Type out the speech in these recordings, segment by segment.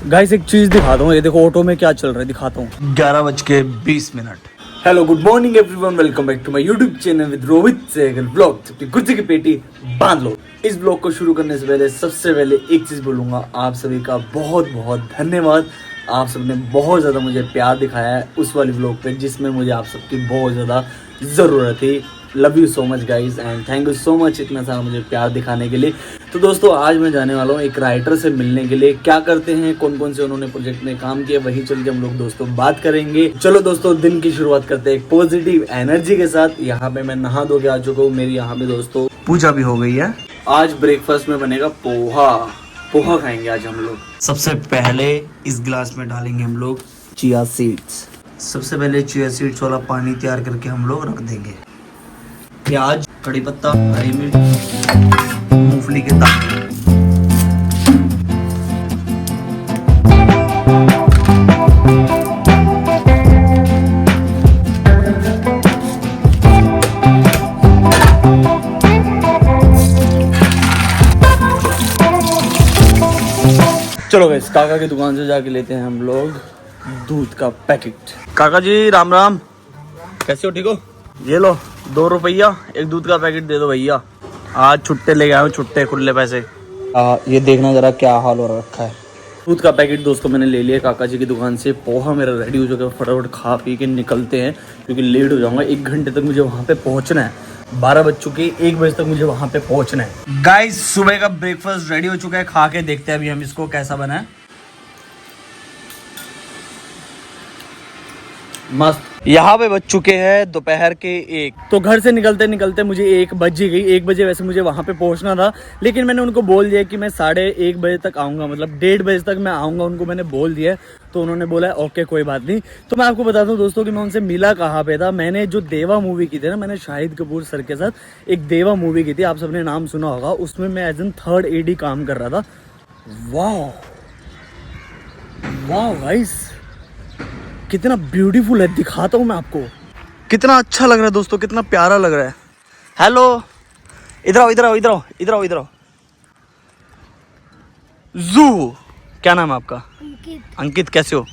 Guys एक चीज दिखाता हूँ, ये देखो ऑटो में क्या चल रहा है, दिखाता हूँ। 11:20। Hello good morning everyone, welcome back to my YouTube channel with Rohit Sehgal blog. अपनी कुर्सी की पेटी बांध लो। इस ब्लॉग को शुरू करने से पहले सबसे पहले एक चीज बोलूंगा, आप सभी का बहुत बहुत धन्यवाद। आप सबने बहुत ज़्यादा मुझे प्यार दिखाया है उस वाली ब्लॉग पे जिसमें मुझे आप सबकी बहुत ज़्यादा ज़रूरत थी। Love you so much guys and thank you so much इतना सारा मुझे प्यार दिखाने के लिए। तो दोस्तों आज मैं जाने वाला हूँ एक राइटर से मिलने के लिए। क्या करते हैं, कौन कौन से उन्होंने प्रोजेक्ट में काम किया, वही चल के हम लोग दोस्तों बात करेंगे। चलो दोस्तों दिन की शुरुआत करते हैं एक पॉजिटिव एनर्जी के साथ। यहाँ पे मैं नहा धो के आ चुका हूँ, मेरी यहाँ पे दोस्तों पूजा भी हो गई है। आज ब्रेकफास्ट में बनेगा पोहा खाएंगे आज हम लोग। सबसे पहले इस गिलास में डालेंगे हम लोग चिया सीड्स। सबसे पहले चिया सीड्स वाला पानी तैयार करके हम लोग रख देंगे। प्याज, कड़ी पत्ता, हरी मिर्च, मूंगफली के दाने। चलो गाइस काका की दुकान से जाके लेते हैं हम लोग दूध का पैकेट। काका जी राम राम, कैसे हो, ठीक हो? ये लो 2 रुपया एक दूध का पैकेट दे दो भैया। आज छुट्टे ले गया हूँ, छुट्टे खुले पैसे। ये देखना जरा क्या हाल हो रखा है। दूध का पैकेट दोस्तों मैंने ले लिया काका जी की दुकान से। पोहा मेरा रेडी हो चुका है, फटाफट खा पी के निकलते हैं क्योंकि लेट हो जाऊंगा। 1 घंटे तक मुझे वहाँ पे पहुँचना है। 12 बज चुके, 1 बजे तक मुझे वहाँ पे पहुँचना है। गाइस सुबह का ब्रेकफास्ट रेडी हो चुका है, खा के देखते हैं अभी हम इसको कैसा बना है। मस्त। यहाँ पे बज चुके हैं दोपहर के 1। तो घर से निकलते निकलते मुझे 1 बज ही गई। 1 बजे वैसे मुझे वहाँ पे पहुँचना था, लेकिन मैंने उनको बोल दिया कि मैं 1:30 बजे तक आऊँगा, मतलब 1:30 बजे तक मैं आऊँगा, उनको मैंने बोल दिया। तो उन्होंने बोला ओके कोई बात नहीं। तो मैं आपको बताता हूँ दोस्तों कि मैं उनसे मिला कहाँ पे था। मैंने जो देवा मूवी की थी ना, मैंने शाहिद कपूर सर के साथ एक देवा मूवी की थी, आप सबने नाम सुना होगा। उसमें मैं एज एन 3rd AD काम कर रहा था। वाह वाह गाइस कितना ब्यूटीफुल है, दिखाता हूँ मैं आपको। कितना अच्छा लग रहा है दोस्तों, कितना प्यारा लग रहा है। हेलो इधर आओ, इधर आओ, इधर आओ, इधर आओ, इधर आओ। जू, क्या नाम है आपका? अंकित। अंकित कैसे हो?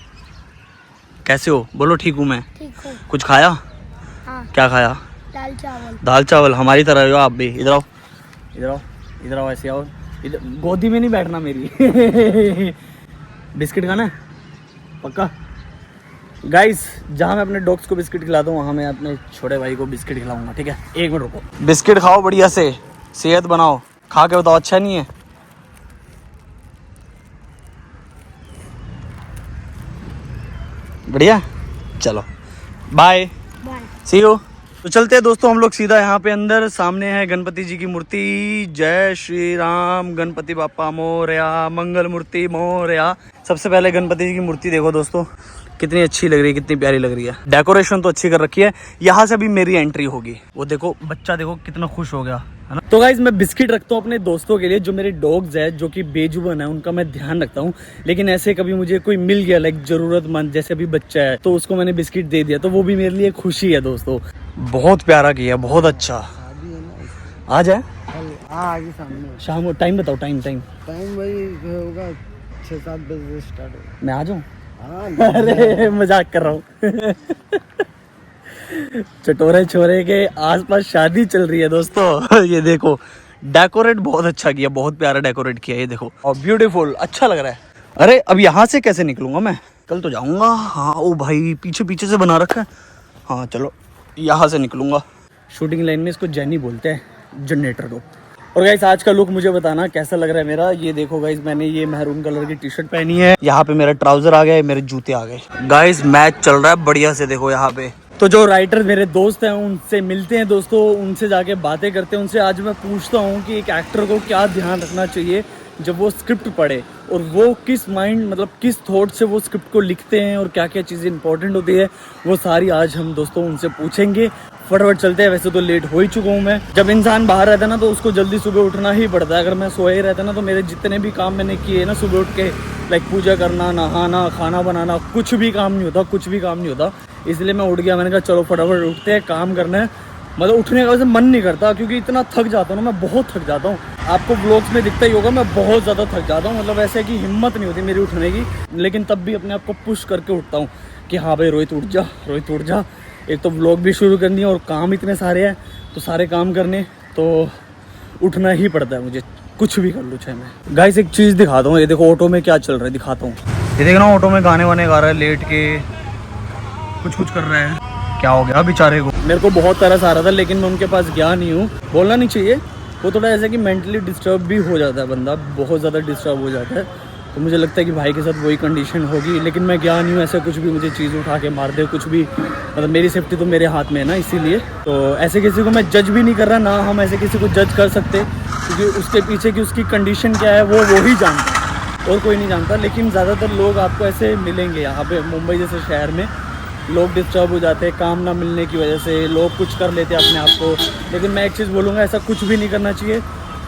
कैसे हो? बोलो ठीक हूँ मैं। ठीक हूँ। कुछ खाया? हाँ। क्या खाया? दाल चावल। दाल चावल, हमारी तरह हो आप भी। इधर आओ, इधर आओ, इधर आओ, ऐसे आओ। इधर गोदी में नहीं बैठना मेरी। बिस्किट खाना है पक्का? गाइस जहाँ मैं अपने डॉग्स को बिस्किट खिलाता हूँ वहाँ मैं अपने छोटे भाई को बिस्किट खिलाऊंगा, ठीक है? 1 मिनट रुको। बिस्किट खाओ बढ़िया से, सेहत बनाओ, खा के बताओ अच्छा नहीं है? बढ़िया, चलो बाय, सी यू। तो चलते हैं दोस्तों हम लोग सीधा यहाँ पे अंदर। सामने है गणपति जी की मूर्ति। जय श्री राम, गणपति बापा मोरया, मंगल मूर्ति मोरया। सबसे पहले गणपति जी की मूर्ति देखो दोस्तों, कितनी अच्छी लग रही है, कितनी प्यारी लग रही है। डेकोरेशन तो अच्छी कर रखी है। यहाँ से अभी मेरी एंट्री होगी। वो देखो बच्चा, देखो कितना खुश हो गया है ना। तो गाइज मैं बिस्किट रखता हूँ अपने दोस्तों के लिए, जो मेरे डॉग्स है जो कि बेजुबान है, उनका मैं ध्यान रखता हूँ। लेकिन ऐसे कभी मुझे कोई मिल गया लाइक जरूरतमंद, जैसे अभी बच्चा है, तो उसको मैंने बिस्किट दे दिया, तो वो भी मेरे लिए खुशी है दोस्तों। बहुत प्यारा किया, बहुत अच्छा। आ जाए आगे सामने शाम को। टाइम बताओ, टाइम भाई होगा 6-7 बजे स्टार्ट होगा। मैं आ जाऊँ? अरे मजाक कर रहा हूँ। चटोरे छोरे के आसपास शादी चल रही है दोस्तों। ये देखो डेकोरेट बहुत अच्छा किया, बहुत प्यारा डेकोरेट किया। ये देखो और ब्यूटीफुल, अच्छा लग रहा है। अरे अब यहाँ से कैसे निकलूंगा मैं? कल तो जाऊंगा। हाँ ओ भाई पीछे पीछे से बना रखा है। हाँ चलो यहाँ से निकलूंगा। शूटिंग लाइन में इसको जेनी बोलते हैं, जनरेटर को। और गाइस आज का लुक मुझे बताना कैसा लग रहा है मेरा। ये देखो गाइस मैंने ये महरून कलर की टी-शर्ट पहनी है। यहाँ पे मेरा ट्राउजर आ गया है, मेरे जूते आ गए। गाइस मैच चल रहा है बढ़िया से, देखो यहाँ पे। तो जो राइटर मेरे दोस्त हैं उनसे मिलते हैं दोस्तों, उनसे जाके बातें करते हैं। उनसे आज मैं पूछता हूँ कि एक एक्टर को क्या ध्यान रखना चाहिए जब वो स्क्रिप्ट पढ़े, और वो किस माइंड मतलब किस थॉट से वो स्क्रिप्ट को लिखते हैं, और क्या क्या चीज़ें इंपॉर्टेंट होती है, वो सारी आज हम दोस्तों उनसे पूछेंगे। फटाफट चलते हैं। वैसे तो लेट हो ही चुका हूँ मैं। जब इंसान बाहर रहता है ना तो उसको जल्दी सुबह उठना ही पड़ता है। अगर मैं सोए रहता ना तो मेरे जितने भी काम मैंने किए ना सुबह उठ के, लाइक पूजा करना, नहाना, खाना बनाना, कुछ भी काम नहीं होता, कुछ भी काम नहीं होता। इसलिए मैं उठ गया, मैंने कहा चलो फटाफट उठते हैं, काम करना है। मतलब उठने का वैसे मन नहीं करता क्योंकि इतना थक जाता हूँ ना, मैं बहुत थक जाता हूँ। आपको व्लॉग्स में दिखता ही होगा मैं बहुत ज़्यादा थक जाता हूँ, मतलब ऐसे कि हिम्मत नहीं होती मेरी उठने की, लेकिन तब भी अपने आप को पुश करके उठता हूँ कि हाँ भाई रोहित उठ जा, रोहित उठ जा। एक तो व्लॉग भी शुरू करनी है और काम इतने सारे हैं, तो सारे काम करने तो उठना ही पड़ता है मुझे, कुछ भी कर लूँ चाहे मैं। गाइस एक चीज़ दिखाता हूँ, ये देखो ऑटो में क्या चल रहा है, दिखाता हूँ। ये देखना ऑटो में गाने वाने गा रहा है, लेट के कुछ कर रहे हैं। क्या हो गया बेचारे को? मेरे को बहुत तरस आ रहा था लेकिन मैं उनके पास गया नहीं हूँ। बोलना नहीं चाहिए, वो थोड़ा ऐसा कि मेंटली डिस्टर्ब भी हो जाता है बंदा, बहुत ज़्यादा डिस्टर्ब हो जाता है। तो मुझे लगता है कि भाई के साथ वही कंडीशन होगी, लेकिन मैं गया नहीं हूँ। ऐसा कुछ भी मुझे चीज़ उठा के मार दे कुछ भी, मतलब मेरी सेफ्टी तो मेरे हाथ में है ना, इसीलिए तो ऐसे किसी को मैं जज भी नहीं कर रहा, ना हम ऐसे किसी को जज कर सकते, क्योंकि उसके पीछे की उसकी कंडीशन क्या है वो ही जानता है और कोई नहीं जानता। लेकिन ज़्यादातर लोग आपको ऐसे मिलेंगे यहाँ पे मुंबई जैसे शहर में, लोग डिस्टर्ब हो जाते हैं काम ना मिलने की वजह से, लोग कुछ कर लेते हैं अपने आप को। लेकिन मैं एक चीज़ बोलूँगा, ऐसा कुछ भी नहीं करना चाहिए।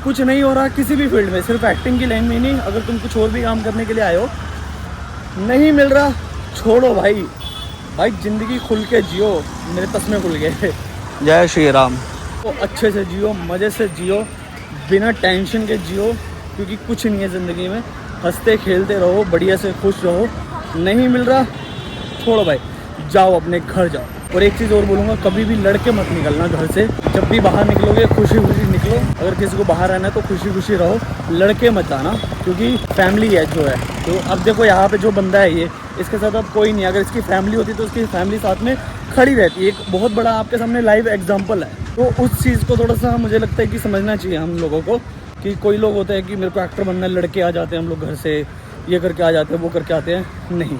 कुछ नहीं हो रहा किसी भी फील्ड में, सिर्फ एक्टिंग की लाइन में ही नहीं, अगर तुम कुछ और भी काम करने के लिए आए हो, नहीं मिल रहा छोड़ो भाई, भाई ज़िंदगी खुल के जियो, मेरे तस्मे खुल गए। जय श्री राम। तो अच्छे से जियो, मज़े से जियो, बिना टेंशन के जियो, क्योंकि कुछ नहीं है ज़िंदगी में। हंसते खेलते रहो, बढ़िया से खुश रहो। नहीं मिल रहा छोड़ो भाई, जाओ अपने घर जाओ। और एक चीज़ और बोलूँगा, कभी भी लड़के मत निकलना घर से। जब भी बाहर निकलोगे खुशी खुशी निकलो, अगर किसी को बाहर रहना है तो खुशी खुशी रहो, लड़के मत जाना, क्योंकि फैमिली है जो है। तो अब देखो यहाँ पे जो बंदा है ये, इसके साथ अब कोई नहीं, अगर इसकी फैमिली होती तो उसकी फैमिली साथ में खड़ी रहती है। एक बहुत बड़ा आपके सामने लाइव एग्जाम्पल है। तो उस चीज़ को थोड़ा सा मुझे लगता है कि समझना चाहिए हम लोगों को, कि कोई लोग होते हैं कि मेरे को एक्टर बनना है, लड़के आ जाते हैं हम लोग घर से, ये करके आ जाते हैं, वो करके आते हैं। नहीं,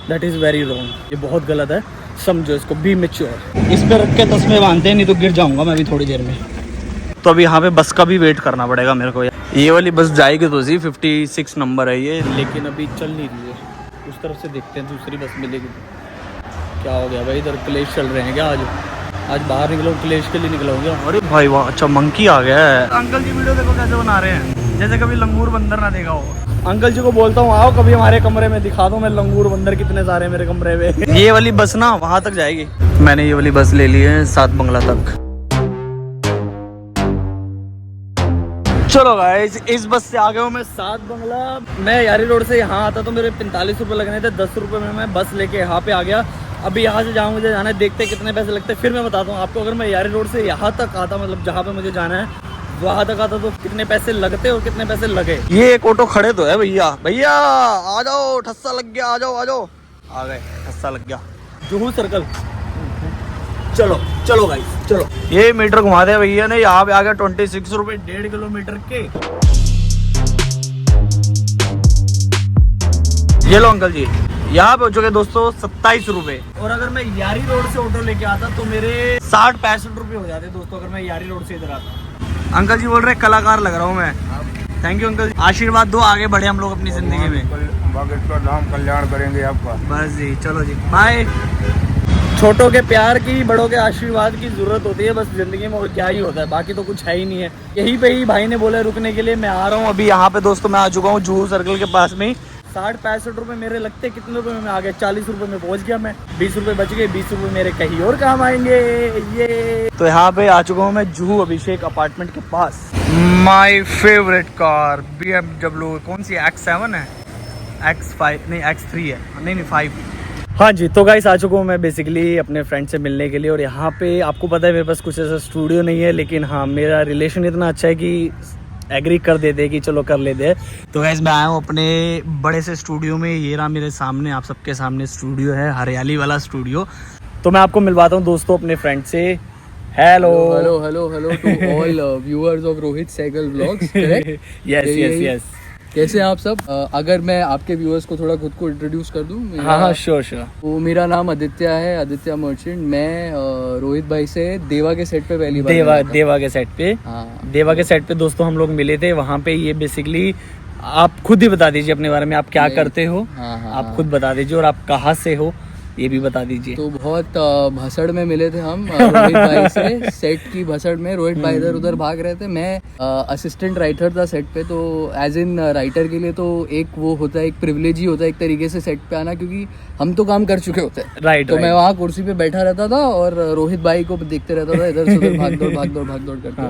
दैट इज़ वेरी रॉन्ग, ये बहुत गलत है, समझो इसको, बी मैच्योर। इस पर रख के तस्मे बांधते हैं, नहीं तो गिर जाऊंगा मैं भी थोड़ी देर में। तो अभी यहाँ पे बस का भी वेट करना पड़ेगा मेरे को। ये वाली बस जाएगी तो 56 नंबर है ये, लेकिन अभी चल नहीं रही है। उस तरफ से देखते हैं दूसरी बस मिलेगी। क्या हो गया भाई, इधर क्लेश चल रहे हैं क्या? आज बाहर निकलो, क्लेश के लिए निकलोगे? अरे भाई वाह, अच्छा मंकी आ गया है। अंकल जी वीडियो देखो कैसे बना रहे हैं, जैसे कभी लंगूर बंदर ना देखा हो। अंकल जी को बोलता हूँ आओ कभी हमारे कमरे में, दिखा दो मैं लंगूर बंदर कितने सारे मेरे कमरे में। ये वाली बस ना वहाँ तक जाएगी। मैंने ये वाली बस ले ली है 7 बंगला तक। चलो गाइस, इस बस से आ गया हूँ मैं 7 बंगला। मैं यारी रोड से यहाँ आता तो मेरे 45 रुपये लगने थे, 10 रुपये में मैं बस लेके यहाँ पे आ गया। अभी यहाँ से जहाँ मुझे जाना है देखते कितने पैसे लगते हैं, फिर मैं बताता हूँ आपको। अगर मैं यारी रोड से यहाँ तक आता, मतलब जहाँ पे मुझे जाना है वहाँ तक आता, तो कितने पैसे लगते और कितने पैसे लगे। ये एक ऑटो खड़े तो है भैया, भैया आ जाओ, ठस्सा लग गया, आ जाओ आ जाओ। आ गए, ठस्सा लग गया, जुहू सर्कल। चलो चलो गाइस चलो। ये मीटर घुमा दिया भैया ने, यहाँ पे आ गया 26 रुपये 1.5 किलोमीटर के। ये लो अंकल जी, यहाँ पे हो चुके दोस्तों 27 रुपये। और अगर मैं यारी रोड से ऑटो लेके आता तो मेरे 60-65 रुपये हो जाते दोस्तों, अगर मैं यारी रोड से इधर आता। अंकल जी बोल रहे कलाकार लग रहा हूँ मैं। थैंक यू अंकल जी, आशीर्वाद दो, आगे बढ़े हम लोग अपनी जिंदगी में। बागेश्वर धाम कल्याण करेंगे आपका। बस जी, चलो जी बाय। छोटों के प्यार की, बड़ों के आशीर्वाद की जरूरत होती है बस जिंदगी में, और क्या ही होता है, बाकी तो कुछ है ही नहीं है। यहीं पे ही भाई ने बोला रुकने के लिए, मैं आ रहा हूँ अभी। यहाँ पे दोस्तों मैं आ चुका हूँ जुहू सर्कल के पास में। 60-65 रुपये मेरे लगते, कितने रुपए में आ गए? 40 रुपये में पहुंच गया मैं। 20 रुपये बच गए, 20 रुपये मेरे कहीं और काम आएंगे। ये तो यहाँ पे आ चुका हूँ मैं जुहू अभिषेक अपार्टमेंट के पास। माय फेवरेट कार BMW, कौन सी X7 है? X5 नहीं, X3 है, नहीं 5। हाँ जी, तो गाइस आ चुका हूँ मैं बेसिकली अपने फ्रेंड से मिलने के लिए। और यहाँ पे आपको पता है मेरे पास कुछ ऐसा स्टूडियो नहीं है, लेकिन हाँ मेरा रिलेशन इतना अच्छा है कि एग्री कर देते कि चलो कर लेते हैं। तो गाइस मैं आया हूँ अपने बड़े से स्टूडियो में। ये रहा मेरे सामने, आप सबके सामने स्टूडियो है, हरियाली वाला स्टूडियो। तो मैं आपको मिलवाता हूँ दोस्तों अपने फ्रेंड से। Hello hello hello hello to all viewers of Rohit Sehgal vlogs. Yes. कैसे हैं आप सब? अगर मैं आपके व्यूअर्स को थोड़ा खुद को इंट्रोड्यूस कर दूं। हाँ श्योर। तो मेरा नाम आदित्य है, आदित्य मर्चेंट। मैं रोहित भाई से देवा के सेट पे पहली बार देवा के सेट पे। हाँ, देवा के सेट पे दोस्तों हम लोग मिले थे। वहाँ पे ये बेसिकली आप खुद ही बता दीजिए अपने बारे में, आप क्या करते हो? हाँ, आप खुद बता दीजिए, और आप कहाँ से हो ये भी बता दीजिए। तो बहुत भसड़ में मिले थे हम रोहित भाई से, सेट की भसड़ में। रोहित भाई इधर उधर भाग रहे थे, मैं असिस्टेंट राइटर था सेट पे। तो एज इन राइटर के लिए तो एक वो होता है, एक प्रिविलेज ही होता है एक तरीके से सेट पे आना, क्योंकि हम तो काम कर चुके होते हैं। राइट। तो मैं वहाँ कुर्सी पे बैठा रहता था और रोहित भाई को देखते रहता था, इधर से उधर भाग दौड़ करते।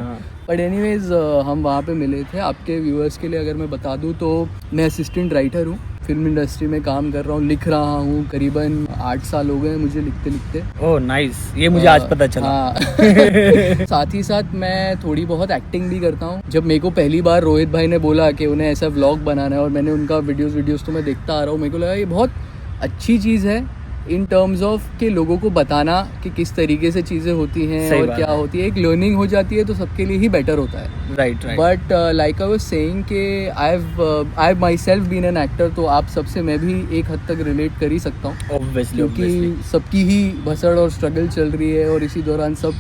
बट एनीवेज हम वहाँ पे मिले थे। आपके व्यूअर्स के लिए अगर मैं बता दूँ तो मैं असिस्टेंट राइटर हूँ, फिल्म इंडस्ट्री में काम कर रहा हूँ, लिख रहा हूँ। करीबन 8 साल हो गए मुझे लिखते। ओह नाइस, ये मुझे आज पता चला। हाँ। साथ ही साथ मैं थोड़ी बहुत एक्टिंग भी करता हूँ। जब मेरे को पहली बार रोहित भाई ने बोला कि उन्हें ऐसा व्लॉग बनाना है और मैंने उनका वीडियोस तो मैं देखता आ रहा हूँ, मेरे को लगा ये बहुत अच्छी चीज़ है इन टर्म्स ऑफ के लोगों को बताना कि किस तरीके से चीज़ें होती हैं और क्या होती है। एक लर्निंग हो जाती है तो सबके लिए ही बेटर होता है। Right. But like I was saying कि I myself been an actor, तो आप सबसे मैं भी एक हद तक रिलेट कर ही सकता हूँ, क्योंकि सबकी ही भसड़ और स्ट्रगल चल रही है और इसी दौरान सब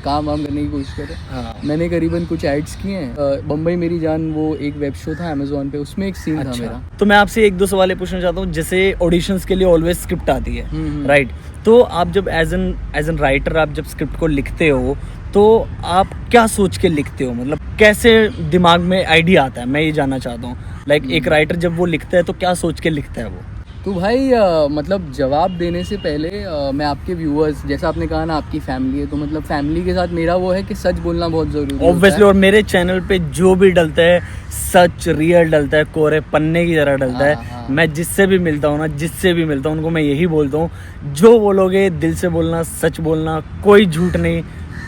काम वाम करने की कोशिश कर रहे हैं। मैंने करीबन कुछ एड्स किए हैं। बम्बई मेरी जान वो एक वेब शो था अमेजोन पे, उसमें एक सीन था मेरा। तो मैं आपसे 1-2 सवाल पूछना चाहता हूँ। जैसे ऑडिशंस के लिए ऑलवेज स्क्रिप्ट आती है, राइट? तो आप जब एज एन राइटर आप जब स्क्रिप्ट को लिखते हो तो आप क्या सोच के लिखते हो? मतलब कैसे दिमाग में आइडिया आता है, मैं ये जानना चाहता हूँ। लाइक एक राइटर जब वो लिखता है तो क्या सोच के लिखता है वो? तो भाई मतलब जवाब देने से पहले मैं आपके व्यूअर्स, जैसा आपने कहा ना आपकी फैमिली है, तो मतलब फैमिली के साथ मेरा वो है कि सच बोलना बहुत ज़रूरी है ऑब्वियसली। और मेरे चैनल पे जो भी डलता है सच रियल डलता है, कोरे पन्ने की तरह डलता है। मैं जिससे भी मिलता हूँ उनको मैं यही बोलता हूँ, जो बोलोगे दिल से बोलना, सच बोलना, कोई झूठ नहीं,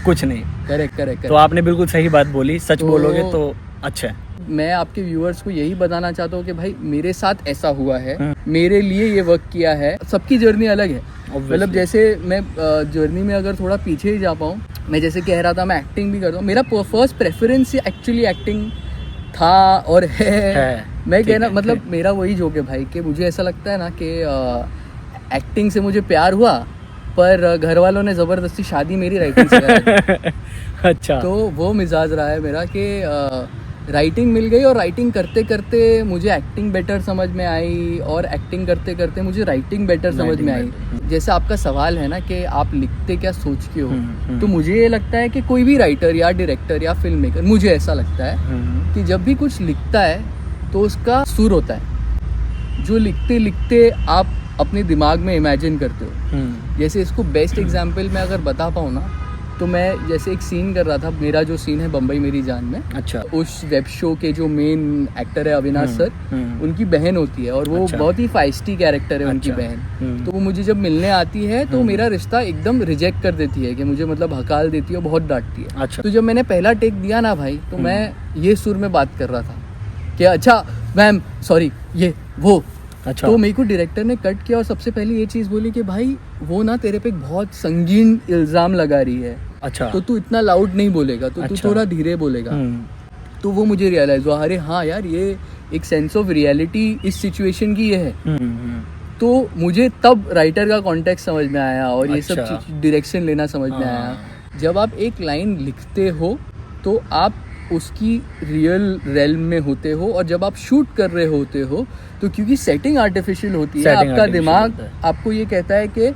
कुछ नहीं। करेक्ट। तो आपने बिल्कुल सही बात बोली, सच बोलोगे तो अच्छा है। मैं आपके व्यूअर्स को यही बताना चाहता हूँ कि भाई मेरे साथ ऐसा हुआ है, मेरे लिए ये वर्क किया है। सबकी जर्नी अलग है। मतलब जैसे मैं जर्नी में अगर थोड़ा पीछे ही जा पाऊँ, मैं जैसे कह रहा था मैं एक्टिंग भी करता हूँ। मेरा फर्स्ट प्रेफरेंस एक्चुअली एक्टिंग था और है। मैं कहना मतलब मेरा वही जोक है भाई कि मुझे ऐसा लगता है ना कि एक्टिंग से मुझे प्यार हुआ, पर घर वालों ने ज़बरदस्ती शादी मेरी राइटिंग से करा। अच्छा। तो वो मिजाज रहा है मेरा कि राइटिंग मिल गई और राइटिंग करते करते मुझे एक्टिंग बेटर समझ में आई और एक्टिंग करते करते मुझे राइटिंग बेटर समझ में आई। जैसे आपका सवाल है ना कि आप लिखते क्या सोच के हो, तो मुझे ये लगता है कि कोई भी राइटर या डायरेक्टर या फिल्म मेकर, मुझे ऐसा लगता है कि जब भी कुछ लिखता है तो उसका सुर होता है जो लिखते लिखते आप अपने दिमाग में इमेजिन करते हो। जैसे इसको बेस्ट एग्जांपल मैं अगर बता पाऊँ ना, तो मैं जैसे एक सीन कर रहा था, मेरा जो सीन है बम्बई मेरी जान में। अच्छा। उस वेब शो के जो मेन एक्टर है अविनाश सर, उनकी बहन होती है और वो बहुत ही फाइस्टी कैरेक्टर है। उनकी बहन तो वो मुझे जब मिलने आती है तो मेरा रिश्ता एकदम रिजेक्ट कर देती है कि मुझे मतलब हकाल देती है, बहुत डांटती है। अच्छा। तो जब मैंने पहला टेक दिया ना भाई, तो मैं ये सुर में बात कर रहा था कि अच्छा मैम सॉरी ये वो। अच्छा। तो मेरे को डायरेक्टर ने कट किया और सबसे पहले ये चीज़ बोली कि भाई वो ना तेरे पे बहुत संगीन इल्ज़ाम लगा रही है। अच्छा। तो तू इतना लाउड नहीं बोलेगा, तो तू थोड़ा धीरे बोलेगा। तो वो मुझे रियलाइज हुआ, अरे हाँ यार ये एक सेंस ऑफ रियलिटी इस सिचुएशन की ये है। तो मुझे तब राइटर का कॉन्टेक्स्ट समझ में आया और ये सब डायरेक्शन लेना समझ में आया। जब आप एक लाइन लिखते हो तो आप उसकी रियल रेल्म में होते हो, और जब आप शूट कर रहे होते हो तो क्योंकि सेटिंग आर्टिफिशियल होती है, आपका दिमाग आपको ये कहता है कि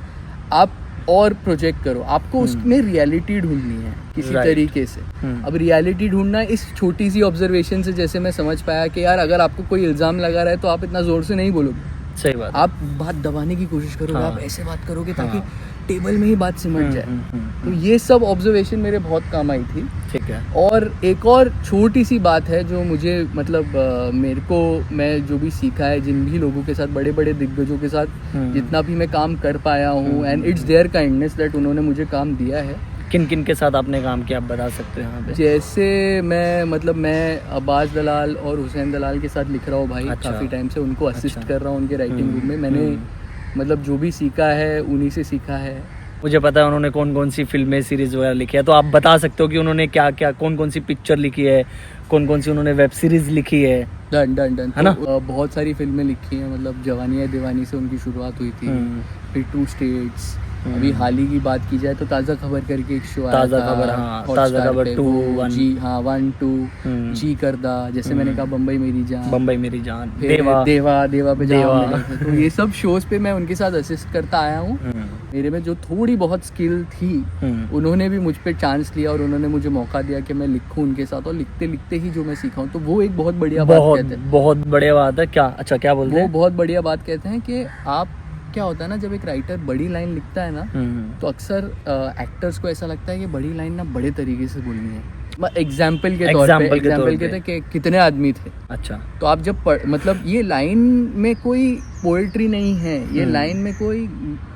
आप और प्रोजेक्ट करो, आपको उसमें रियलिटी ढूंढनी है किसी तरीके से। अब रियलिटी ढूंढना इस छोटी सी ऑब्जर्वेशन से जैसे मैं समझ पाया कि यार अगर आपको कोई इल्ज़ाम लगा रहा है तो आप इतना ज़ोर से नहीं बोलोगे। सही बात। आप बात दबाने की कोशिश करोगे, आप ऐसे बात करोगे ताकि टेबल में ही बात सिमट जाए। तो ये सब ऑब्जर्वेशन मेरे बहुत काम आई थी। ठीक है। और एक और छोटी सी बात है जो मुझे मतलब मेरे को, मैं जो भी सीखा है जिन भी लोगों के साथ, बड़े बड़े दिग्गजों के साथ जितना भी मैं काम कर पाया हूँ, and it's their kindness that उन्होंने मुझे काम दिया है। किन किन के साथ आपने काम किया आप बता सकते हैं यहाँ पे? जैसे मैं अब्बास दलाल और हुसैन दलाल के साथ लिख रहा हूँ भाई। अच्छा। काफ़ी टाइम से उनको असिस्ट कर रहा हूँ उनके राइटिंग रूम में। मैंने मतलब जो भी सीखा है उन्हीं से सीखा है। मुझे पता है उन्होंने कौन कौन सी फिल्में सीरीज वगैरह लिखी है, तो आप बता सकते हो कि उन्होंने क्या क्या, कौन कौन सी पिक्चर लिखी है, कौन कौन सी उन्होंने वेब सीरीज लिखी है? डन है ना? तो, बहुत सारी फिल्में लिखी हैं। मतलब जवानी है दीवानी से उनकी शुरुआत हुई थी, फिर 2 स्टेट्स, अभी हाल ही की बात की जाए तो ताज़ा खबर करके एक शो आया ताज़ा था, खबर, हाँ, Hotstar ताज़ा खबर पे, 2, वो 1, जी हाँ 1 2 जी करदा, जैसे मैंने कहा बम्बई मेरी जान, बम्बई मेरी जान, फिर देवा, देवा पे जहाँ देवा। हम मिले थे। तो ये सब शोज पे मैं उनके साथ असिस्ट करता आया हूँ। मेरे में जो थोड़ी बहुत स्किल थी उन्होंने भी मुझ पे चांस लिया और उन्होंने मुझे मौका दिया कि मैं लिखूं उनके साथ, और लिखते लिखते ही जो मैं सीखा हूँ, तो वो एक बहुत बढ़िया बात कहते हैं। बहुत बढ़िया बात है। क्या अच्छा क्या बोलते वो हैं? बहुत बढ़िया बात कहते हैं कि आप, क्या होता है ना, जब एक राइटर बड़ी लाइन लिखता है ना, तो अक्सर एक्टर्स को ऐसा लगता है कि बड़ी लाइन ना बड़े तरीके से बोलनी है। एग्जाम्पल के तौर पे कहते हैं कि कितने आदमी थे। अच्छा, तो आप जब मतलब ये लाइन में कोई पोएट्री नहीं है, ये लाइन में कोई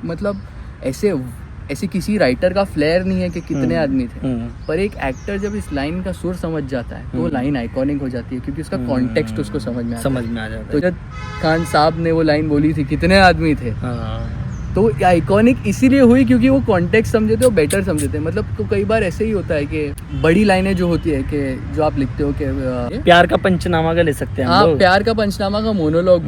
मतलब ऐसे किसी राइटर का फ्लेयर नहीं है कि कितने आदमी थे, पर एक एक्टर जब इस लाइन का सुर समझ जाता है तो वो लाइन आइकॉनिक हो जाती है, क्योंकि उसका कॉन्टेक्स्ट उसको समझ में आ जाता है। तो जब खान साहब ने वो लाइन बोली थी कितने आदमी थे, तो आइकॉनिक इसीलिए हुई क्योंकि वो कॉन्टेक्स्ट समझे थे और बेटर समझे थे। मतलब तो कई बार ऐसे ही होता है कि बड़ी लाइनें जो होती है कि जो आप लिखते हो कि प्यार का पंचनामा का ले सकते हैं हम लोग। प्यार का पंचनामा का मोनोलॉग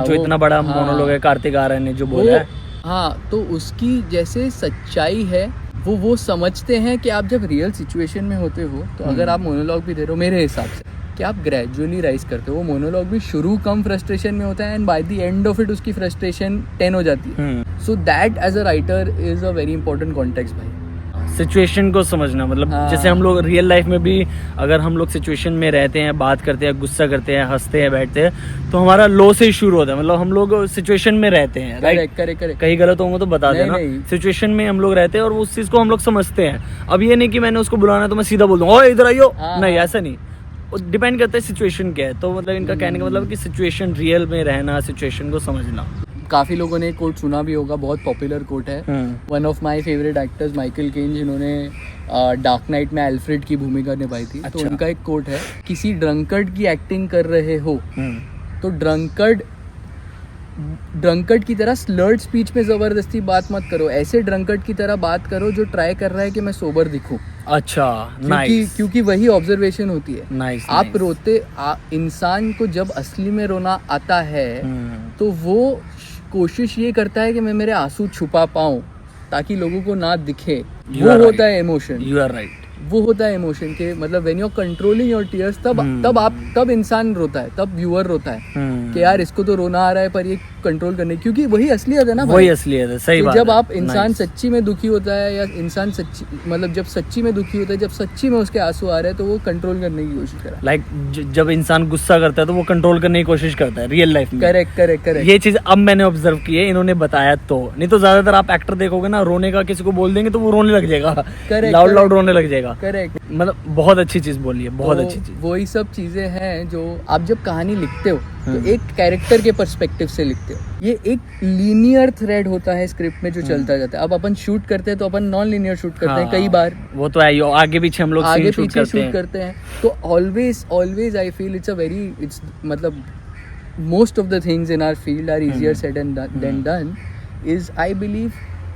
जो इतना बड़ा मोनोलॉग है कार्तिक आर्यन ने जो बोला है, हाँ, तो उसकी जैसे सच्चाई है वो समझते हैं कि आप जब रियल सिचुएशन में होते हो तो अगर आप मोनोलॉग भी दे रहे हो, मेरे हिसाब से कि आप ग्रेजुअली राइज करते हो। वो मोनोलॉग भी शुरू कम फ्रस्ट्रेशन में होता है and by the end of it उसकी फ्रस्ट्रेशन 10 हो जाती है। So that as a writer is a very important context भाई, सिचुएशन को समझना। मतलब जैसे हम लोग रियल लाइफ में भी अगर हम लोग सिचुएशन में रहते हैं, बात करते हैं, गुस्सा करते हैं, हंसते हैं, बैठते हैं, तो हमारा लो से ही शुरू होता है। मतलब हम लोग सिचुएशन में रहते हैं, राइट? करेक्ट। कहीं गलत होंगे तो बता देना। सिचुएशन में हम लोग रहते हैं और उस चीज को हम लोग समझते हैं। अब ये नहीं कि मैंने उसको बुलाना तो मैं सीधा बोल दूं, ओ इधर आइयो, नहीं, ऐसा नहीं। डिपेंड करता है सिचुएशन क्या है। तो मतलब इनका कहने का मतलब कि सिचुएशन, रियल में रहना, सिचुएशन को समझना। काफ़ी लोगों ने कोट सुना भी होगा, बहुत पॉपुलर कोट है। One of my favourite actors Michael Caine, जिन्होंने डार्क नाइट में एल्फ्रेड की भूमिका निभाई थी, तो उनका एक कोट है, किसी ड्रंकर्ड की एक्टिंग कर रहे हो तो ड्रंकर्ड की तरह स्लर्ड स्पीच में जबरदस्ती बात मत करो, ऐसे ड्रंकर्ड की तरह बात करो जो ट्राई कर रहा है कि मैं सोबर दिखूं। अच्छा, नाइस। क्योंकि वही ऑब्जर्वेशन होती है। नाइस। आप रोते, इंसान को जब असली में रोना आता है तो वो कोशिश ये करता है कि मैं मेरे आंसू छुपा पाऊं ताकि लोगों को ना दिखे। वो होता है इमोशन। You are right. वो होता है इमोशन के, मतलब when you are controlling your tears, तब इंसान रोता है, तब व्यूअर रोता है कि यार इसको तो रोना आ रहा है पर ये कंट्रोल करने, क्योंकि वही असलियत है ना भाई। वही असलियत है, सही बात है। जब आप इंसान सच्ची में दुखी होता है, या इंसान सच्ची, मतलब जब सच्ची में दुखी होता है, जब सच्ची में उसके आंसू आ रहे हैं, तो वो कंट्रोल करने की कोशिश करा। लाइक जब इंसान गुस्सा करता है तो वो कंट्रोल करने की कोशिश करता है रियल लाइफ में। करेक्ट। ये चीज अब मैंने ऑब्जर्व की है, इन्होंने बताया। तो नहीं तो ज्यादातर आप एक्टर देखोगे ना, रोने का किसी को बोल देंगे तो वो रोने लग जाएगा, लाउड रोने लग जाएगा। करेक्ट। मतलब बहुत अच्छी चीज बोली है, बहुत अच्छी चीज। वही सब चीजें हैं जो आप जब कहानी लिखते हो तो एक कैरेक्टर के पर्सपेक्टिव से लिखते हो। ये एक लीनियर थ्रेड होता है स्क्रिप्ट में जो चलता जाता है। अब अपन शूट करते हैं तो अपन नॉन लीनियर शूट करते हैं कई बार, वो तो है, आगे पीछे हम लोग आगे पीछे शूट करते हैं। तो ऑलवेज आई फील इट्स मतलब most of the things in our field are easier said than done. Is I believe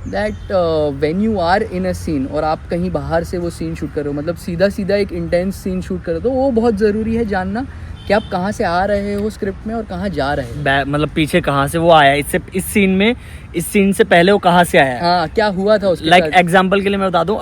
that when you are in a scene और आप कहीं बाहर से वो सीन शूट कर रहे हो, मतलब सीधा एक इंटेंस सीन शूट कर रहे हो, तो वो बहुत ज़रूरी है जानना कि आप कहाँ से आ रहे हो स्क्रिप्ट में और कहाँ जा रहे हो। मतलब पीछे कहाँ से वो आया, इस सीन से पहले वो कहाँ से आया, हाँ, क्या हुआ था उसके साथ। एग्जाम्पल के लिए मैं बता दूं,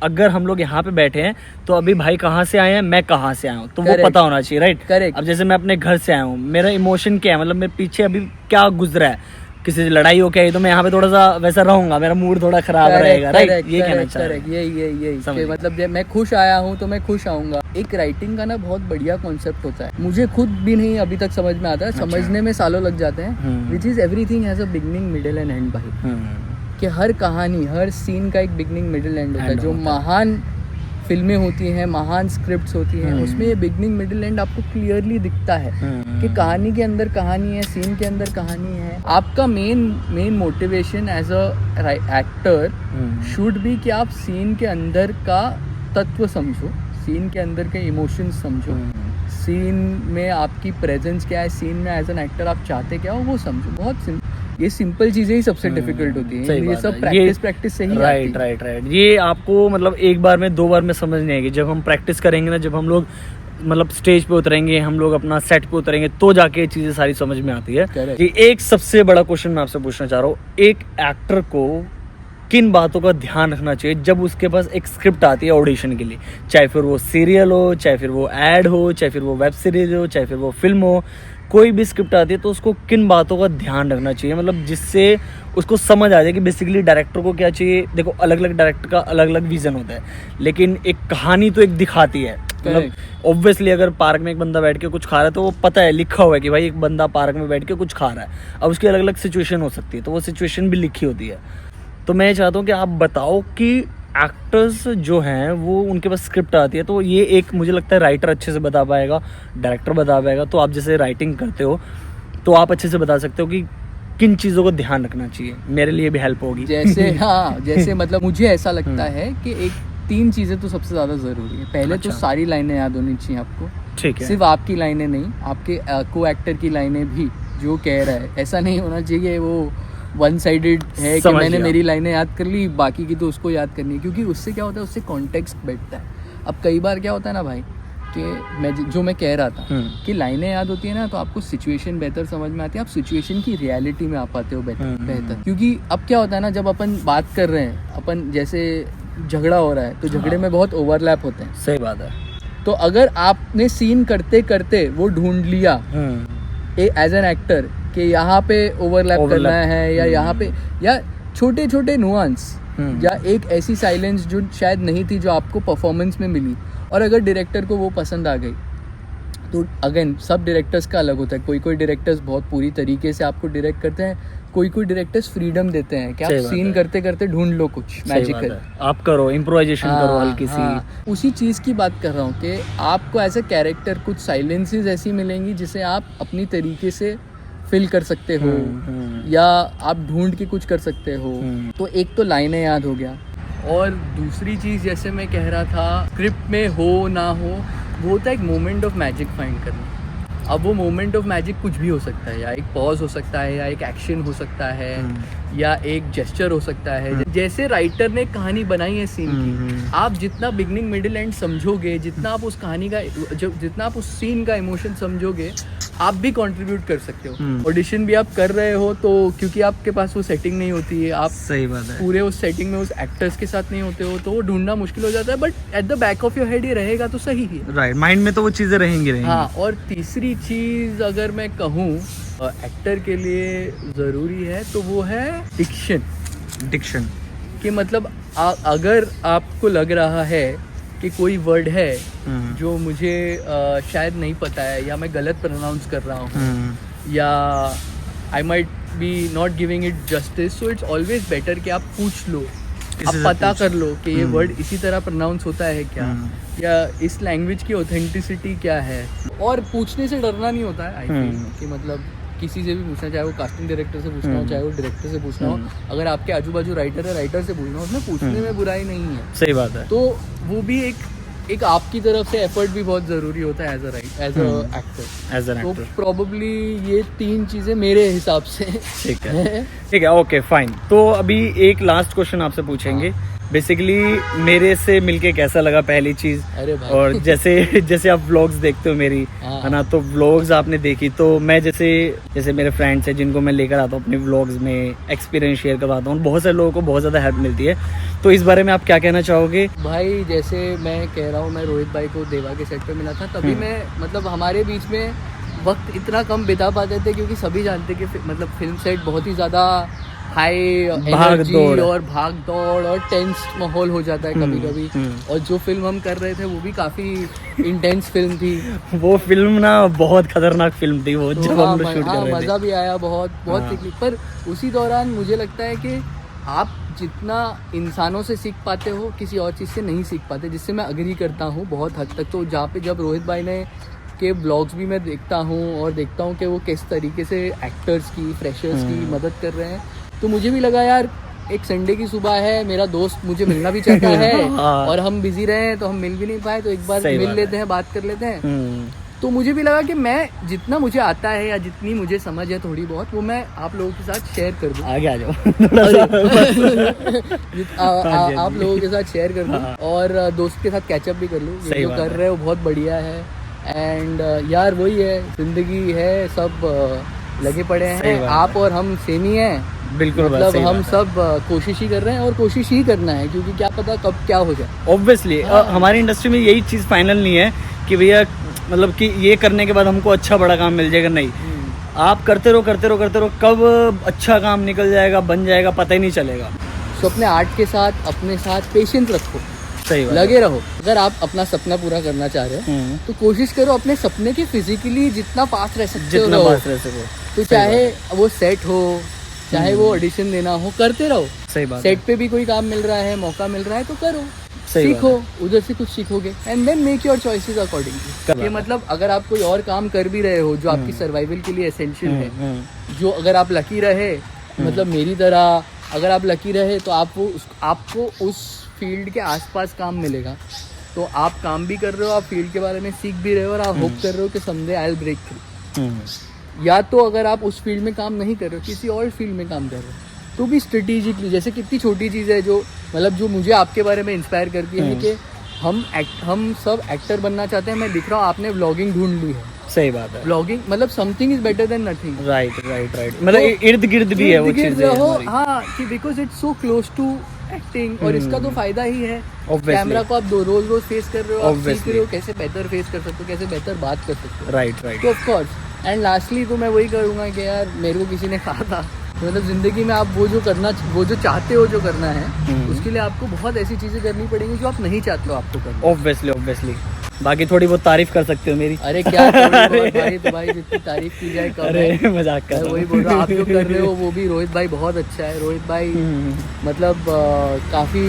अगर हम लोग यहाँ पे बैठे हैं तो अभी भाई कहाँ से आए हैं, मैं कहाँ से आया हूँ, तो वो पता होना चाहिए, राइट? करेक्ट। अब जैसे मैं अपने घर से आया हूँ, मेरा इमोशन क्या है, मतलब मेरे पीछे अभी क्या गुजरा है, किसी से लड़ाई हो क्या, तो मैं यहाँ पे थोड़ा सा वैसा रहूंगा, मेरा मूड थोड़ा खराब रहेगा, राइट? ये कहना चाह रहा हूं। यही मतलब मैं खुश आया हूँ तो मैं खुश आऊंगा। एक राइटिंग का ना बहुत बढ़िया कॉन्सेप्ट होता है, मुझे खुद भी नहीं अभी तक समझ में आता है, समझने में सालों लग जाते हैं। Which is everything has a beginning, middle and and भाई। कि हर कहानी, हर सीन का एक बिगनिंग, मिडिल, एंड होता है। जो महान फिल्में होती हैं, महान स्क्रिप्ट्स होती हैं, उसमें ये बिगनिंग, मिडिल, एंड आपको क्लियरली दिखता है कि कहानी के अंदर कहानी है, सीन के अंदर कहानी है। आपका main motivation as a actor should be कि आप सीन के अंदर का तत्व समझो, सीन के अंदर के इमोशंस समझो, सीन में आपकी प्रेजेंस क्या है, सीन में एज एन एक्टर आप चाहते क्या हो वो समझो। बहुत ये सिंपल चीजें ही सबसे डिफिकल्ट होती हैं। ये सब प्रैक्टिस से ही राइट। ये आपको मतलब एक बार में, दो बार में समझ नहीं आएगी। जब हम प्रैक्टिस करेंगे ना, जब हम लोग मतलब स्टेज पे उतरेंगे, हम लोग अपना सेट पे उतरेंगे, तो जाके ये चीजें सारी समझ में आती है। कि एक सबसे बड़ा क्वेश्चन मैं आपसे पूछना चाह रहा हूँ, एक एक्टर को किन बातों का ध्यान रखना चाहिए जब उसके पास एक स्क्रिप्ट आती है ऑडिशन के लिए, चाहे फिर वो सीरियल हो, चाहे फिर वो एड हो, चाहे फिर वो वेब सीरीज हो, चाहे फिर वो फिल्म हो, कोई भी स्क्रिप्ट आती है तो उसको किन बातों का ध्यान रखना चाहिए, मतलब जिससे उसको समझ आ जाए कि बेसिकली डायरेक्टर को क्या चाहिए। देखो अलग अलग डायरेक्टर का अलग अलग विजन होता है, लेकिन एक कहानी तो एक दिखाती है। मतलब ऑब्वियसली अगर पार्क में एक बंदा बैठ के कुछ खा रहा है तो वो पता है, लिखा हुआ है कि भाई एक बंदा पार्क में बैठ के कुछ खा रहा है। अब उसकी अलग अलग सिचुएशन हो सकती है, तो वो सिचुएशन भी लिखी होती है। तो मैं चाहता हूँ कि आप बताओ कि एक्टर्स जो हैं वो उनके पास स्क्रिप्ट आती है तो ये एक मुझे लगता है राइटर अच्छे से बता पाएगा, डायरेक्टर बता पाएगा। तो आप जैसे राइटिंग करते हो तो आप अच्छे से बता सकते हो कि किन चीज़ों को ध्यान रखना चाहिए, मेरे लिए भी हेल्प होगी। जैसे हाँ, जैसे मतलब मुझे ऐसा लगता है कि एक 3 चीज़ें तो सबसे ज़्यादा ज़रूरी है। पहले तो सारी लाइनें याद होनी चाहिए आपको, ठीक है। सिर्फ आपकी लाइनें नहीं, आपके को एक्टर की लाइनें भी जो कह रहा है। ऐसा नहीं होना चाहिए वो वन साइडेड है कि मैंने मेरी लाइनें याद कर ली, बाकी की तो उसको याद करनी है, क्योंकि उससे क्या होता है, उससे कॉन्टेक्स्ट बैठता है। अब कई बार क्या होता है ना भाई कि मैं कह रहा था कि लाइनें याद होती है ना तो आपको सिचुएशन बेहतर समझ में आती है, आप सिचुएशन की रियलिटी में आ पाते हो बेहतर। क्योंकि अब क्या होता है ना, जब अपन बात कर रहे हैं, अपन जैसे झगड़ा हो रहा है तो झगड़े में बहुत ओवरलैप होते हैं। सही बात है। तो अगर आपने सीन करते करते वो ढूंढ लिया एज एन एक्टर कि यहाँ पे ओवरलैप करना है या यहाँ पे, या छोटे छोटे नुआंस या एक ऐसी साइलेंस जो शायद नहीं थी जो आपको परफॉर्मेंस में मिली, और अगर डायरेक्टर को वो पसंद आ गई, तो अगेन सब डायरेक्टर्स का अलग होता है। कोई डायरेक्टर्स बहुत पूरी तरीके से आपको डायरेक्ट करते हैं, कोई डायरेक्टर्स फ्रीडम देते हैं कि आप सीन करते करते ढूंढ लो कुछ मैजिकल, आप करो इम्प्रोवाइजेशन करो हल्की सी। उसी चीज़ की बात कर रहा हूँ कि आपको एज ए कैरेक्टर कुछ साइलेंसेस ऐसी मिलेंगी जिसे आप अपनी तरीके से फिल कर सकते हो या आप ढूंढ के कुछ कर सकते हो। तो एक तो लाइनें याद हो गया, और दूसरी चीज़ जैसे मैं कह रहा था, स्क्रिप्ट में हो ना हो, वो होता है एक मोमेंट ऑफ मैजिक फाइंड करना। अब वो मोमेंट ऑफ मैजिक कुछ भी हो सकता है, या एक पॉज हो सकता है, या एक एक्शन हो सकता है, या एक जेस्चर हो सकता है। जैसे राइटर ने कहानी बनाई है सीन की, आप जितना बिगनिंग मिडिल एंड समझोगे, जितना आप उस कहानी का जितना आप उस सीन का इमोशन समझोगे, आप भी कंट्रीब्यूट कर सकते हो। ऑडिशन भी आप कर रहे हो तो क्योंकि आपके पास वो सेटिंग नहीं होती है, आप सही बात है, पूरे उस सेटिंग में उस एक्टर्स के साथ नहीं होते हो, तो वो ढूंढना मुश्किल हो जाता है। But at the back of your head ये रहेगा तो सही ही, राइट, माइंड में तो वो चीज़ें रहेंगी। हाँ, और तीसरी चीज़ अगर मैं कहूँ एक्टर के लिए ज़रूरी है तो वो है डिक्शन। कि मतलब अगर आपको लग रहा है कि कोई वर्ड है जो मुझे शायद नहीं पता है, या मैं गलत प्रोनाउंस कर रहा हूँ, या I might be not giving it justice, so it's always better कि आप पूछ लो, आप पता कर लो कि ये वर्ड इसी तरह प्रोनाउंस होता है क्या, या इस लैंग्वेज की ऑथेंटिसिटी क्या है। और पूछने से डरना नहीं होता है, आई थिंक कि मतलब किसी से भी पूछना, चाहे वो कास्टिंग डायरेक्टर से पूछना हो, चाहे वो डायरेक्टर से पूछना हो, अगर आपके आजू बाजू राइटर है, राइटर से पूछना हो, उसमें पूछने में बुराई नहीं है। सही बात है। तो वो भी एक आपकी तरफ से एफर्ट भी बहुत ज़रूरी होता है एज अ एक्टर। तो प्रोबेबली ये 3 चीज़ें मेरे हिसाब से ठीक है, ओके फाइन। तो अभी एक लास्ट क्वेश्चन आपसे पूछेंगे। बेसिकली मेरे से मिलके कैसा लगा, पहली चीज। अरे भाई। और जैसे आप व्लॉग्स देखते हो मेरी, है ना, तो व्लॉग्स आपने देखी, तो मैं जैसे मेरे फ्रेंड्स हैं जिनको मैं लेकर आता हूँ अपने व्लॉग्स में, एक्सपीरियंस शेयर करवाता हूँ, बहुत सारे लोगों को बहुत ज़्यादा हेल्प मिलती है। तो इस बारे में आप क्या कहना चाहोगे? भाई जैसे मैं कह रहा हूँ, मैं रोहित भाई को देवा के सेट पे मिला था, तभी मैं मतलब हमारे बीच में वक्त इतना कम बिता पाते थे क्योंकि सभी जानते कि मतलब फिल्म सेट बहुत ही ज़्यादा हाई एनर्जी और भाग दौड़ और टेंस माहौल हो जाता है कभी कभी। और जो फिल्म हम कर रहे थे वो भी काफी इंटेंस फिल्म थी। वो फिल्म ना बहुत खतरनाक फिल्म थी वो, जब हम लोग शूट कर रहे थे। मजा भी आया बहुत तकलीफ, पर उसी दौरान मुझे लगता है कि आप जितना इंसानों से सीख पाते हो किसी और चीज़ से नहीं सीख पाते, जिससे मैं अग्री करता हूँ बहुत हद तक। तो जब रोहित भाई ने के ब्लॉग्स भी मैं देखता हूँ और देखता हूँ कि वो किस तरीके से एक्टर्स की, फ्रेशर्स की मदद कर रहे हैं, तो मुझे भी लगा यार एक संडे की सुबह है, मेरा दोस्त मुझे मिलना भी चाहता है और हम बिजी रहे तो हम मिल भी नहीं पाए, तो एक बार मिल लेते हैं, बात कर लेते हैं। तो मुझे भी लगा कि मैं जितना मुझे आता है या जितनी मुझे समझ है थोड़ी बहुत, वो मैं आप लोगों के साथ शेयर कर दूँ। आगे आ जाओ। आप लोगों के साथ शेयर कर दूँ और दोस्त के साथ कैचअप भी कर लूँ। जो कर रहे हो बहुत बढ़िया है। एंड यार वही है, जिंदगी है, सब लगे पड़े हैं, आप और हम सेम ही हैं, बिल्कुल बात मतलब सही हम बात है। सब कोशिश ही कर रहे हैं और कोशिश ही करना है, क्योंकि क्या पता कब क्या हो जाए। ऑब्वियसली हमारी इंडस्ट्री में यही चीज़ फाइनल नहीं है कि भैया मतलब कि ये करने के बाद हमको अच्छा बड़ा काम मिल जाएगा, नहीं। आप करते रहो, कब अच्छा काम निकल जाएगा, बन जाएगा, पता ही नहीं चलेगा। तो अपने आर्ट के साथ अपने साथ पेशेंस रखो, सही बात लगे रहो। अगर आप अपना सपना पूरा करना चाह रहे हो तो कोशिश करो अपने सपने के फिजिकली जितना पास रह सकते हो जितना रहो। पास रह सको। तो चाहे वो सेट हो, चाहे वो ऑडिशन देना हो, करते रहो। सही बात सेट पे भी कोई काम मिल रहा है, मौका मिल रहा है तो करो, सही सीखो, उधर से कुछ सीखोगे and then make your choices accordingly. ये मतलब अगर आप कोई और काम कर भी रहे हो जो आपकी सर्वाइवल के लिए एसेंशियल है, जो अगर आप लकी रहे, मतलब मेरी तरह अगर आप लकी रहे तो आपको उस फील्ड के आसपास काम मिलेगा। तो आप काम भी कर रहे हो, आप फील्ड के बारे में सीख भी रहे हो और आप होप कर रहे हो कि someday I will break through. या तो अगर आप उस फील्ड में काम नहीं कर रहे हो, किसी और फील्ड में काम कर रहे हो, तो भी स्ट्रेटेजिकली, जैसे कितनी छोटी चीज़ है जो मतलब जो मुझे आपके बारे में इंस्पायर करती है कि हम सब एक्टर बनना चाहते हैं। मैं दिख रहा हूँ आपने व्लॉगिंग ढूंढ ली है। सही बात है। व्लॉगिंग मतलब something is better than nothing. Right मतलब इर्द गिर्द भी है वो चीज़। हाँ, कि because it's so close to acting और इसका तो फायदा ही है। कैमरा को आप रोज फेस कर रहे हो, आप सीख रहे हो कैसे बेहतर फेस कर सकते हो, कैसे बेहतर बात कर सकते हो। राइट तो ऑफ कोर्स एंड लास्टली तो मैं वही करूँगा कि यार मेरे को किसी ने कहा था मतलब ज़िंदगी में आप वो जो चाहते हो जो करना है, उसके लिए आपको बहुत ऐसी चीज़ें करनी पड़ेंगी जो आप नहीं चाहते हो आपको करना। ऑब्वियसली बाकी थोड़ी बहुत तारीफ कर सकते हो मेरी। अरे क्या भाई, तो भाई जितनी तारीफ की जाए कम है। अरे मजाक कर रहा हूँ। वही बोल रहा हूँ, आप जो कर रहे हो वो भी रोहित भाई बहुत अच्छा है। रोहित भाई मतलब काफी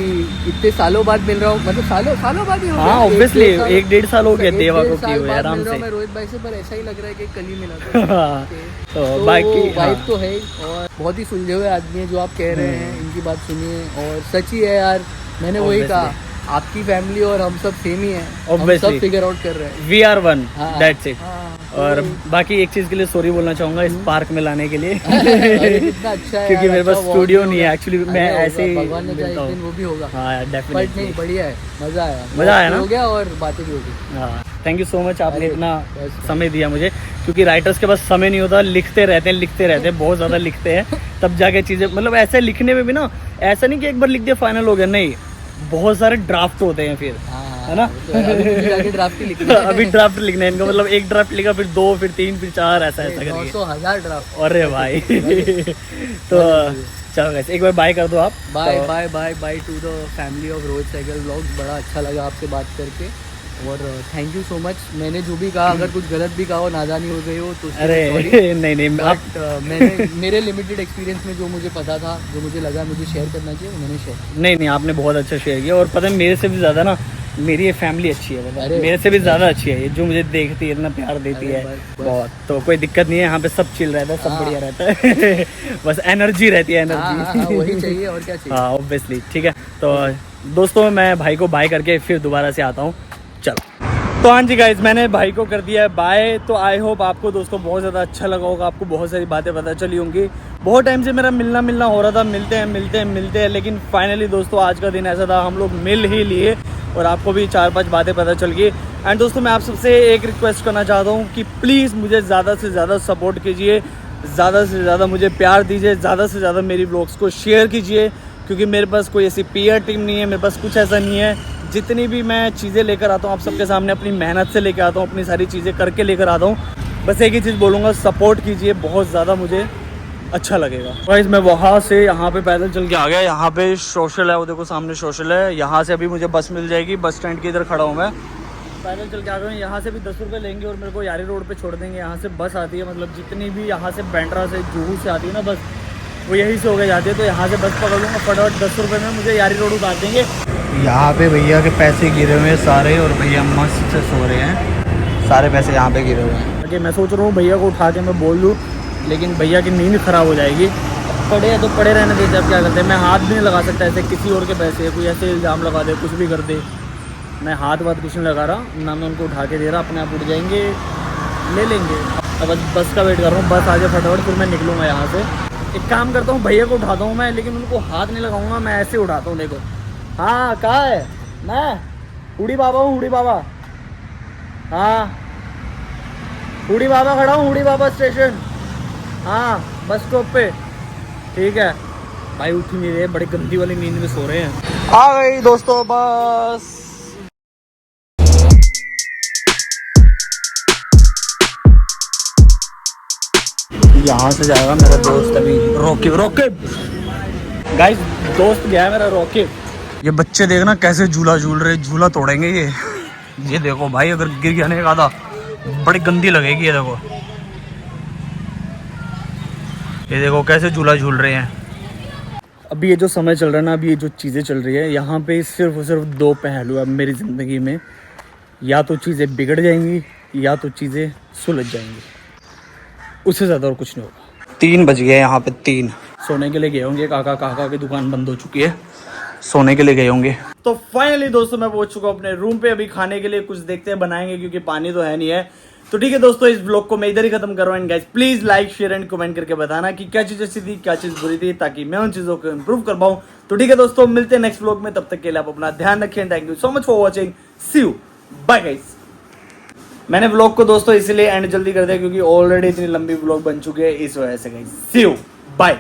इतने सालों बाद मिल रहा हूँ, मतलब सालों बाद ही हो गया। हाँ ऑब्वियसली 1-1.5 साल हो गया देवा को किए हुए आराम से। मैं रोहित भाई से, पर ऐसा ही लग रहा है कि कल ही मिला था। तो बाकी वाइफ तो है और बहुत ही सुलझे हुए आदमी है जो आप कह रहे हैं, इनकी बात सुनिए। और सच ही है यार, मैंने वही कहा आपकी फैमिली और हम सब सेम ही है, हम सब फिगर आउट कर रहे हैं। We are one, that's it। और तो बाकी एक चीज के लिए सॉरी बोलना चाहूंगा इस पार्क में लाने के लिए कितना अच्छा है क्योंकि मेरे पास अच्छा स्टूडियो नहीं है एक्चुअली। मैं ऐसे ही भगवान ने चाहे एक दिन वो भी होगा। हाँ बट डेफिनेटली नहीं, बढ़िया है, मजा आया ना, हो गया और बातें भी हो गई। हाँ थैंक यू सो मच, आपने इतना समय दिया मुझे, क्योंकि राइटर्स के पास समय नहीं होता, लिखते रहते हैं बहुत ज़्यादा लिखते हैं, तब जाके चीज़ें मतलब ऐसे लिखने में भी ना, ऐसा नहीं कि एक बार लिख दिया फाइनल हो गया, नहीं बहुत सारे ड्राफ्ट होते हैं फिर, है ना। ड्राफ्ट ही लिखना है। अभी ड्राफ्ट लिखना है इनका, मतलब एक ड्राफ्ट लिखा फिर 2 फिर 3 फिर 4 ऐसा करके 900,000 ड्राफ्ट। अरे भाई तो चलो वैसे एक बार बाय कर दो आप। Bye bye bye bye to the family of Rohit Sehgal vlogs. बड़ा अच्छा लगा आपसे बात करके और थैंक यू सो मच। मैंने जो भी कहा, अगर कुछ गलत भी कहा हो, नादानी हो गई हो तो अरे नहीं बट मैंने मेरे लिमिटेड एक्सपीरियंस में जो मुझे पता था, जो मुझे लगा मुझे शेयर करना चाहिए, वो मैंने शेयर। नहीं आपने बहुत अच्छा शेयर किया। और पता है मेरे से भी ज़्यादा ना मेरी ये फैमिली अच्छी है, मतलब मेरे से भी ज़्यादा अच्छी है, जो मुझे देखती है, इतना प्यार देती है बहुत, तो कोई दिक्कत नहीं है। यहाँ पे सब चिल रहता है, सब बढ़िया रहता है बस एनर्जी रहती है, एनर्जी वही चाहिए और क्या चाहिए। हाँ ऑब्वियसली ठीक है। तो दोस्तों मैं भाई को बाय करके फिर दोबारा से आता हूँ। चलो तो हाँ जी गाइज, मैंने भाई को कर दिया है बाय। तो आई होप आपको दोस्तों बहुत ज़्यादा अच्छा लगा होगा, आपको बहुत सारी बातें पता चली होंगी। बहुत टाइम से मेरा मिलना हो रहा था, मिलते हैं, लेकिन फाइनली दोस्तों आज का दिन ऐसा था, हम लोग मिल ही लिए और आपको भी 4-5 बातें पता चल गई। एंड दोस्तों मैं आप सबसे एक रिक्वेस्ट करना चाहता हूँ कि प्लीज़ मुझे ज़्यादा से ज़्यादा सपोर्ट कीजिए, ज़्यादा से ज़्यादा मुझे प्यार दीजिए, ज़्यादा से ज़्यादा मेरी ब्लॉग्स को शेयर कीजिए, क्योंकि मेरे पास कोई ऐसी PR टीम नहीं है, मेरे पास कुछ ऐसा नहीं है। जितनी भी मैं चीज़ें लेकर आता हूँ आप सबके सामने अपनी मेहनत से लेकर आता हूँ, अपनी सारी चीज़ें करके लेकर आता हूँ। बस एक ही चीज़ बोलूँगा, सपोर्ट कीजिए, बहुत ज़्यादा मुझे अच्छा लगेगा। गाइस मैं वहाँ से यहाँ पे पैदल चल के आ गया, यहाँ पे सोशल है, वो देखो सामने सोशल है, यहाँ से अभी मुझे बस मिल जाएगी, बस स्टैंड के इधर खड़ा हूँ मैं, पैदल चल के आ गया हूँ। यहाँ से भी 10 रुपये लेंगे और मेरे को यारी रोड पे छोड़ देंगे। यहाँ से बस आती है, मतलब जितनी भी यहाँ से बैंड्रा से जुहू से आती है ना बस, वो यहीं से होकर जाती है। तो यहाँ से बस पकड़ लूँगा फटाफट, 10 रुपये में मुझे यारी रोड उतार देंगे। यहाँ पे भैया के पैसे गिरे हुए हैं सारे, और भैया मस्त से सो रहे हैं, सारे पैसे यहाँ पे गिरे हुए हैं। मैं सोच रहा हूँ भैया को उठा के मैं बोल दूँ, लेकिन भैया की नींद ख़राब हो जाएगी। पड़े हैं तो पड़े रहने देते, अब क्या करते हैं। मैं हाथ भी नहीं लगा सकता ऐसे किसी और के पैसे, कोई ऐसे इल्ज़ाम लगा दे, कुछ भी कर दे, मैं हाथ कुछ नहीं लगा रहा ना, मैं उनको उठा के दे रहा, अपने आप उठ जाएंगे, ले लेंगे। अब बस का वेट कर रहा हूँ, बस आ जाए फटाफट, फिर मैं निकलूँगा यहाँ से। एक काम करता हूँ, भैया को उठाता हूँ मैं, लेकिन उनको हाथ नहीं लगाऊंगा, मैं ऐसे उठाता हूँ। देखो हाँ कहाँ है, मैं हुडी बाबा हूँ, हुडी बाबा, हाँ हुडी बाबा खड़ा हूँ, हुडी बाबा स्टेशन, हाँ बस स्टॉप पे, ठीक है भाई, उठ नहीं रहे, बड़ी गंदी वाली नींद में सो रहे हैं। आ गई दोस्तों बस। यहाँ से जाएगा मेरा दोस्त अभी, रोके गाइस, दोस्त गया है मेरा रोके। ये बच्चे देखना कैसे झूला झूल रहे, झूला तोड़ेंगे ये देखो भाई, अगर गिर गया नहीं आधा बड़ी गंदी लगेगी। ये देखो कैसे झूला झूल रहे हैं। अभी ये जो समय चल रहा है ना, अभी ये जो चीज़ें चल रही है यहाँ पे, सिर्फ और सिर्फ दो पहलू अब मेरी ज़िंदगी में, या तो चीज़ें बिगड़ जाएंगी या तो चीज़ें सुलझ जाएंगी, उससे ज़्यादा और कुछ नहीं होगा। 3 बज गए यहाँ पे, 3। सोने के लिए गए होंगे, काका की दुकान बंद हो चुकी है, सोने के लिए गए होंगे। तो फाइनली दोस्तों मैं पहुंच चुका हूँ अपने रूम पे। अभी खाने के लिए कुछ देखते हैं, बनाएंगे, क्योंकि पानी तो है नहीं है। तो ठीक है दोस्तों, इस ब्लॉग को मैं इधर ही खत्म कर रहा हूँ। Guys please like share and comment करके बताना कि क्या चीज़ अच्छी थी, क्या चीज़ बुरी थी, ताकि मैं उन चीज़ों को इम्प्रूव कर पाऊँ। तो ठीक है दोस्तों, मिलते हैं नेक्स्ट ब्लॉग में, तब तक के लिए आप अपना ध्यान रखें। Thank you so much for watching, see you, bye guys. मैंने व्लॉग को दोस्तों इसलिए एंड जल्दी कर दिया क्योंकि ऑलरेडी इतनी लंबी व्लॉग बन चुकी है, इस वजह से गाइस। C you, bye.